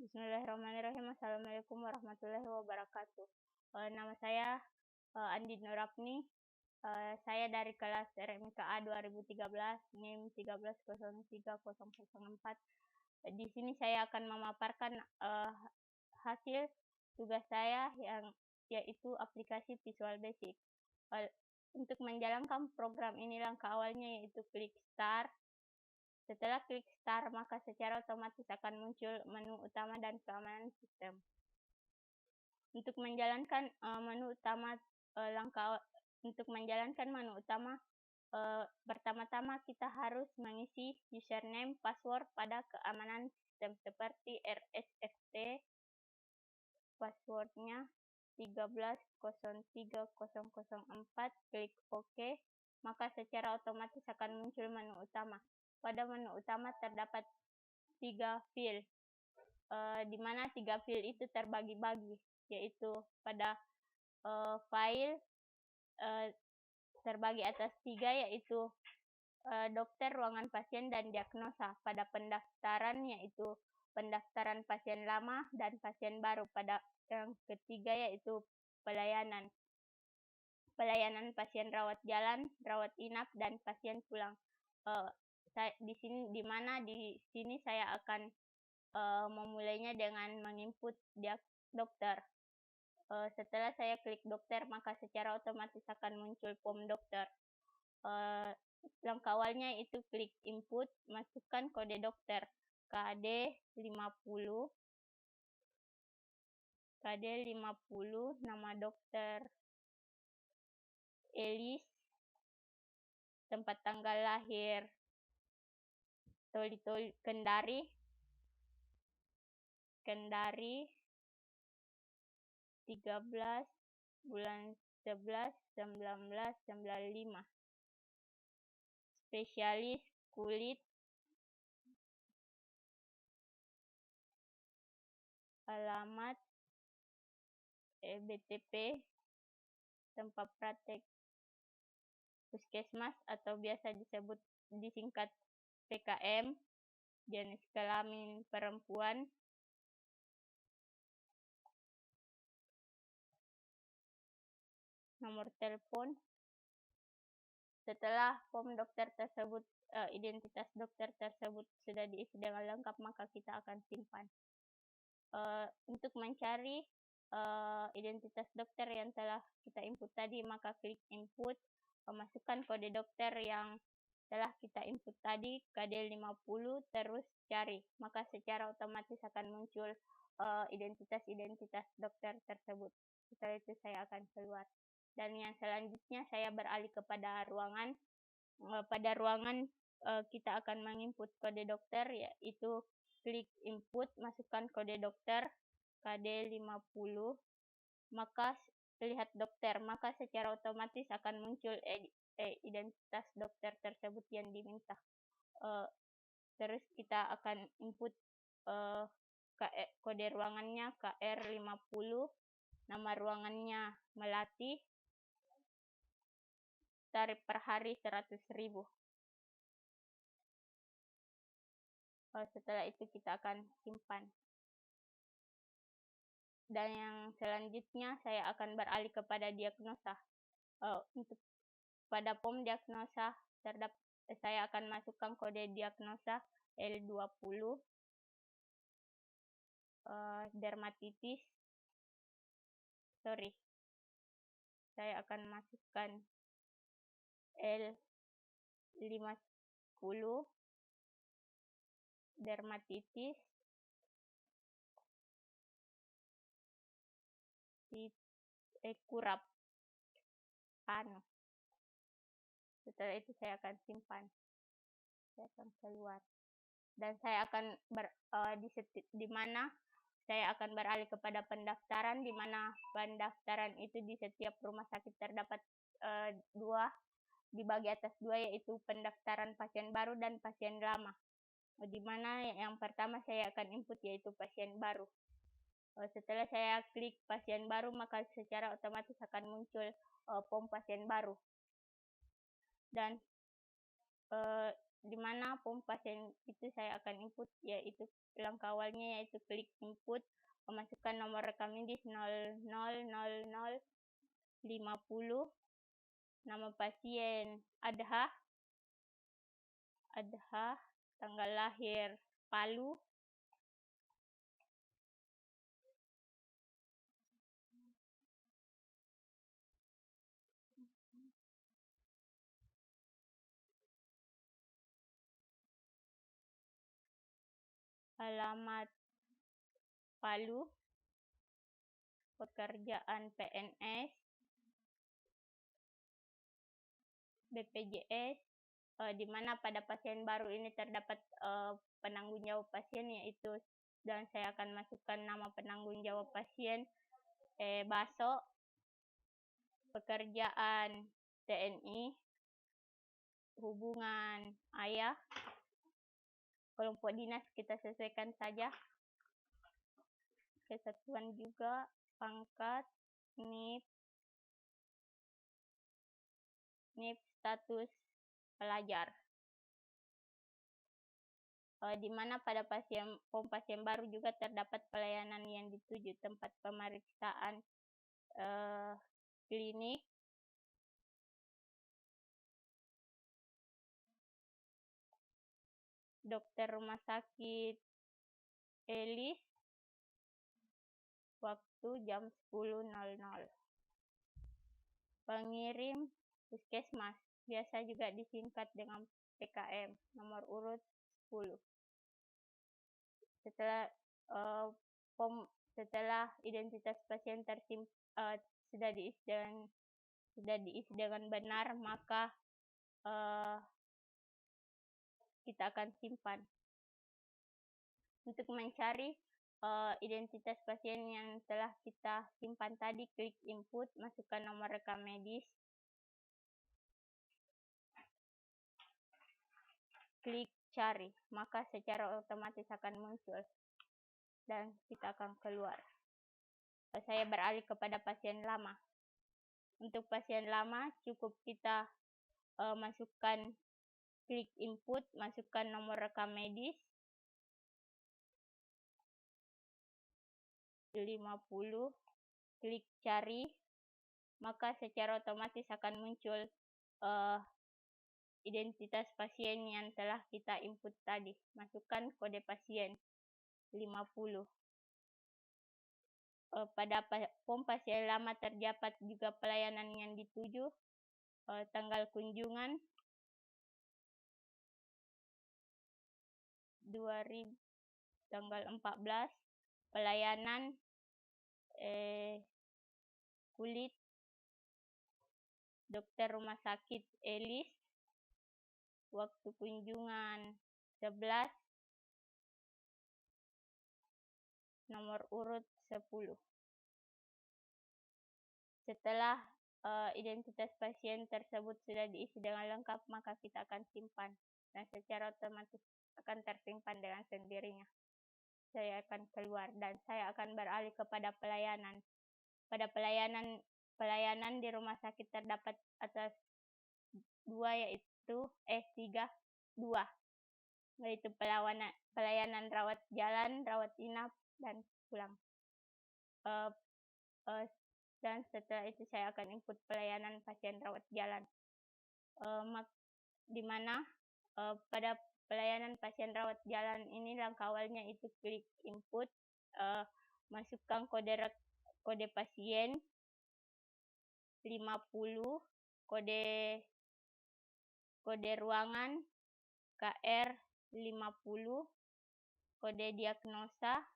Bismillahirrahmanirrahim. Assalamualaikum warahmatullahi wabarakatuh. Nama saya Andi Nurapni. Saya dari kelas RMKA 2013, NIM 13030004. Di sini saya akan memaparkan hasil tugas saya yaitu aplikasi Visual Basic. Untuk menjalankan program ini langkah awalnya yaitu klik Start. Setelah klik Start, maka secara otomatis akan muncul menu utama dan keamanan sistem. Untuk menjalankan menu utama, pertama-tama kita harus mengisi username, password pada keamanan sistem seperti RSFT, passwordnya 13030004, klik OK, maka secara otomatis akan muncul menu utama. Pada menu utama terdapat 3 file, di mana 3 file itu terbagi-bagi, yaitu pada file terbagi atas 3, yaitu dokter, ruangan pasien, dan diagnosa. Pada pendaftaran yaitu pendaftaran pasien lama dan pasien baru. Pada yang ketiga yaitu pelayanan pasien rawat jalan, rawat inap, dan pasien pulang. Di sini saya akan memulainya dengan menginput dokter. Setelah saya klik dokter, maka secara otomatis akan muncul form dokter. Langkah awalnya itu klik input, masukkan kode dokter KD 50, nama dokter Elis, tempat tanggal lahir Kendari 13 bulan 11 1995, spesialis kulit, alamat BTP, tempat praktek puskesmas atau biasa disingkat PKM, jenis kelamin perempuan, nomor telepon. Setelah form dokter tersebut, identitas dokter tersebut sudah diisi dengan lengkap, maka kita akan simpan. Untuk mencari identitas dokter yang telah kita input tadi, maka klik input, masukkan kode dokter yang telah kita input tadi, KD 50, terus cari, maka secara otomatis akan muncul identitas dokter tersebut. Setelah itu saya akan keluar, dan yang selanjutnya saya beralih kepada ruangan. Pada ruangan kita akan menginput kode dokter, yaitu klik input, masukkan kode dokter KD 50, maka lihat dokter, maka secara otomatis akan muncul identitas dokter tersebut yang diminta. Terus kita akan input kode ruangannya KR 50, nama ruangannya Melati, tarif per hari 100.000. Setelah itu kita akan simpan. Dan yang selanjutnya saya akan beralih kepada diagnosa. Untuk pada form diagnosa saya akan masukkan kode diagnosa L20, dermatitis. Saya akan masukkan L50, dermatitis, kurap. Setelah itu saya akan simpan. Saya akan keluar, dan saya akan di mana saya akan beralih kepada pendaftaran, di mana pendaftaran itu di setiap rumah sakit terdapat dibagi atas 2, yaitu pendaftaran pasien baru dan pasien lama. Di mana yang pertama saya akan input yaitu pasien baru. Setelah saya klik pasien baru, maka secara otomatis akan muncul form pasien baru. Dan di mana form pasien itu saya akan input, yaitu langkah awalnya yaitu klik input, memasukkan nomor rekam medis 000050, nama pasien Adha, tanggal lahir Palu, alamat Palu, pekerjaan PNS, BPJS, di mana pada pasien baru ini terdapat penanggung jawab pasien, yaitu, dan saya akan masukkan nama penanggung jawab pasien Baso, pekerjaan TNI, hubungan ayah, kelompok dinas kita sesuaikan saja, kesatuan juga, pangkat, NIP, status pelajar. Di mana pada form pasien baru juga terdapat pelayanan yang dituju, tempat pemeriksaan klinik, dokter rumah sakit Elis, waktu jam 10.00. Pengirim puskesmas, biasa juga disingkat dengan PKM, nomor urut 10. Setelah identitas pasien sudah diisi dengan benar, maka kita akan simpan. Untuk mencari identitas pasien yang telah kita simpan tadi, klik input, masukkan nomor rekam medis, klik cari, maka secara otomatis akan muncul dan kita akan keluar. Saya beralih kepada pasien lama. Untuk pasien lama cukup kita masukkan, klik input, masukkan nomor rekam medis 50, klik cari, maka secara otomatis akan muncul identitas pasien yang telah kita input tadi. Masukkan kode pasien 50. Pada form pasien lama terdapat juga pelayanan yang dituju, tanggal kunjungan 2000, tanggal 14, pelayanan kulit, dokter rumah sakit Elis, waktu kunjungan 11, nomor urut 10. Setelah identitas pasien tersebut sudah diisi dengan lengkap, maka kita akan simpan dan secara otomatis akan tersimpan dengan sendirinya. Saya akan keluar dan saya akan beralih kepada pelayanan. Pada pelayanan di rumah sakit terdapat atas tiga, yaitu pelayanan rawat jalan, rawat inap, dan pulang. Dan setelah itu saya akan input pelayanan pasien rawat jalan, di mana pada pelayanan pasien rawat jalan ini langkah awalnya itu klik input, masukkan kode pasien 50, kode ruangan KR 50, kode diagnosa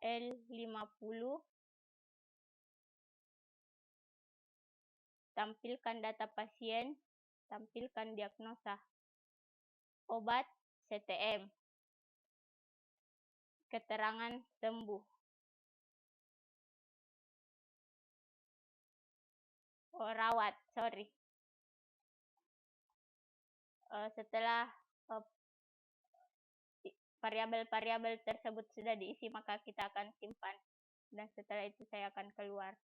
L50, tampilkan data pasien, tampilkan diagnosa, obat CTM, keterangan sembuh, rawat. Setelah variabel-variabel tersebut sudah diisi, maka kita akan simpan dan setelah itu saya akan keluar.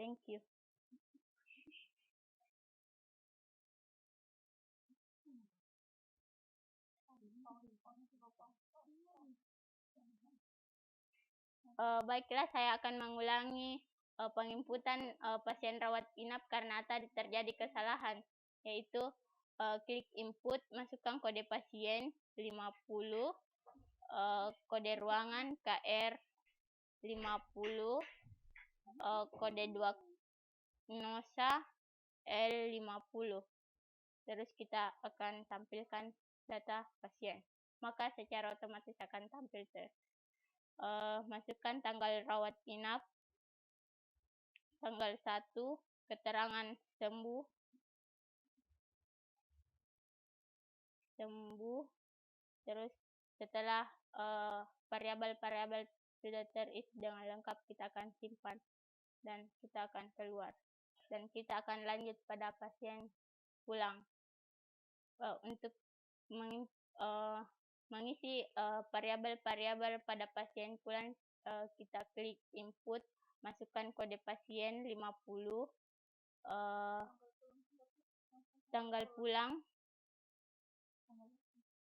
Thank you. Baiklah, saya akan mengulangi penginputan pasien rawat inap karena tadi terjadi kesalahan, yaitu klik input, masukkan kode pasien 50, kode ruangan KR 50, kode 2 NOSA L50. Terus kita akan tampilkan data pasien. Maka secara otomatis akan tampil masukkan tanggal rawat inap, tanggal 1, keterangan sembuh, terus setelah variabel-variabel sudah terisi dengan lengkap, kita akan simpan dan kita akan keluar. Dan kita akan lanjut pada pasien pulang. Untuk mengisi variabel-variabel pada pasien pulang, kita klik input, masukkan kode pasien 50, tanggal pulang,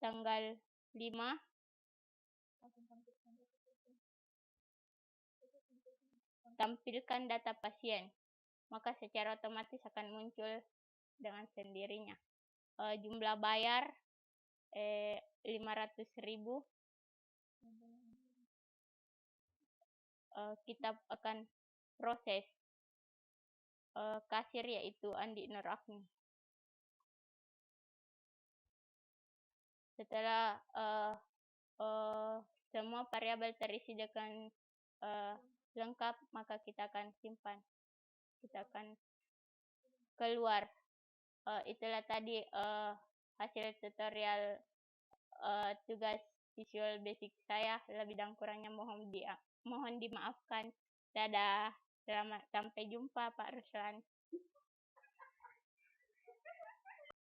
tanggal 5, tampilkan data pasien. Maka secara otomatis akan muncul dengan sendirinya. Jumlah bayar 500.000. Kita akan proses kasir, yaitu Andi Nur Afni. Setelah semua variabel terisi dengan lengkap, maka kita akan simpan. Kita akan keluar. Itulah tadi hasil tutorial tugas Visual Basic saya. Lebih dan kurangnya mohon dimaafkan. Dadah. Sampai jumpa, Pak Ruslan.